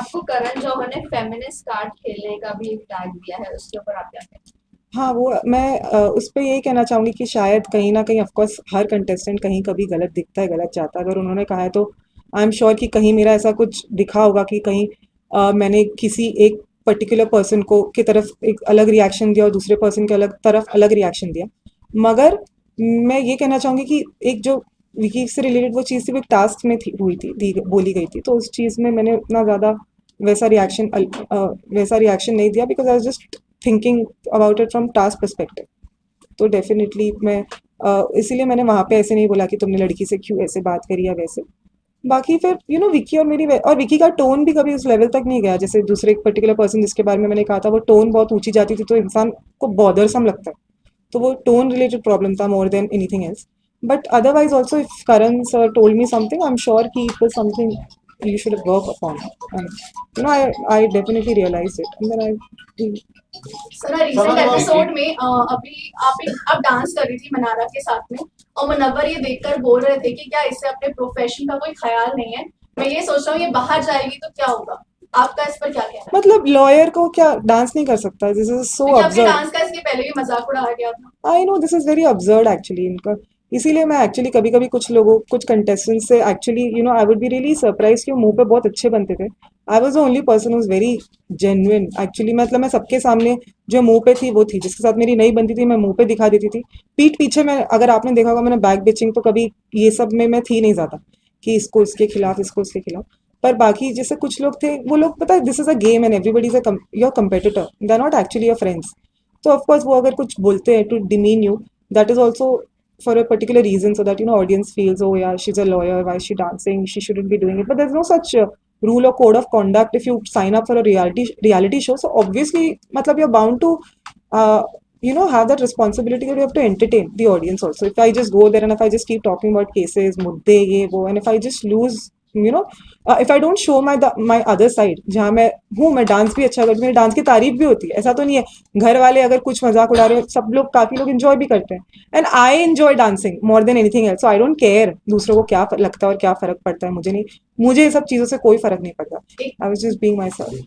आपको करण जौहर ने feminist card खेलने का भी एक टैग दिया है, उसके ऊपर आप क्या कहेंगे? हाँ, वो मैं उस पे यही कहना चाहूँगी कि शायद कहीं न कहीं ऑफ़ कोर्स हर कंटेस्टेंट कहीं कभी गलत दिखता है, गलत जाता है। अगर उन्होंने कहा है तो आई एम श्योर कि कहीं मेरा ऐसा कुछ दिखा होगा कि कहीं मैंने किसी एक पर्टिकुलर पर्सन को की तरफ एक अलग रिएक्शन दिया और दूसरे पर्सन के अलग तरफ अलग रिएक्शन दिया। मगर मैं ये कहना चाहूँगी कि एक जो विकी से रिलेटेड वो चीज़ थी, वो एक टास्क में थी हुई थी, बोली गई थी। तो उस चीज़ में मैंने उतना ज़्यादा वैसा रिएक्शन वैसा रिएक्शन नहीं दिया because I was just thinking about it from task perspective. तो डेफिनेटली मैं इसीलिए मैंने वहाँ पे ऐसे नहीं बोला कि तुमने लड़की से क्यों ऐसे बात करी या वैसे। बाकी फिर विकी और और विकी का टोन भी कभी उस लेवल तक नहीं गया जैसे दूसरे एक पर्टिकुलर पर्सन जिसके बारे में मैंने कहा था, वो टोन बहुत ऊंची जाती थी तो इंसान को बॉदरसम लगता है। तो वो टोन रिलेटेड प्रॉब्लम था more than anything else. But otherwise also if Karan sir told me something I am sure कि it was something you should work upon. And I definitely realized it. And then I sir recent episode में अभी आप dance कर रही थी मनारा के साथ में, और मुनव्वर ये देखकर बोल रहे थे कि क्या इससे अपने प्रोफेशन का कोई ख्याल नहीं है। मैं ये सोच रहा हूँ ये बाहर जाएगी तो क्या होगा, आपका इस पर क्या कहना है? मतलब लॉयर को क्या डांस नहीं कर सकता? दिस इज सो क्योंकि आपके अब्सर्ड। डांस का इसके पहले भी मजाक उड़ाया गया था। I know this is very absurd actually इनका। इसीलिए मैं एक्चुअली कभी कभी कुछ कंटेस्टेंट से actually I would be really surprise कि वो मुंह पे बहुत अच्छे बनते थे। I was the only person whose very genuine actually. मतलब मैं सबके सामने जो मुंह पे थी वो थी, जिसके साथ मेरी नहीं बनती थी मैं मुंह पे दिखा देती थी। पीठ पीछे में अगर आपने देखा होगा मैंने बैक बिचिंग तो कभी ये सब में मैं थी नहीं ज़्यादा कि इसको इसके खिलाफ इसको इसके खिलाफ। पर बाकी जैसे कुछ लोग थे, वो लोग पता है this is a game and everybody is a your competitor, they are not actually your friends. तो ऑफ कोर्स वो अगर कुछ बोलते हैं to demean you, that is also for a particular reason so that audience feels, oh yeah, she's a lawyer, why is she dancing, she shouldn't be doing it. But there's no such rule or code of conduct if you sign up for a reality show. So obviously matlab you're bound to uh, have that responsibility that you have to entertain the audience also. If I just go there and if I just keep talking about cases mudde ye wo, and if I just lose, you know if I don't show my other side, जहाँ मैं dance भी अच्छा करती हूँ, मेरे dance की तारीफ भी होती है, ऐसा तो नहीं है घर वाले अगर कुछ मजाक उड़ा रहे हो, सब लोग काफी लोग इंजॉय भी करते हैं। And I enjoy dancing more than anything else, so I don't care दूसरों को क्या लगता है और क्या फर्क पड़ता है। मुझे नहीं, मुझे ये सब चीज़ों से कोई फर्क नहीं पड़ता। I was just being my self.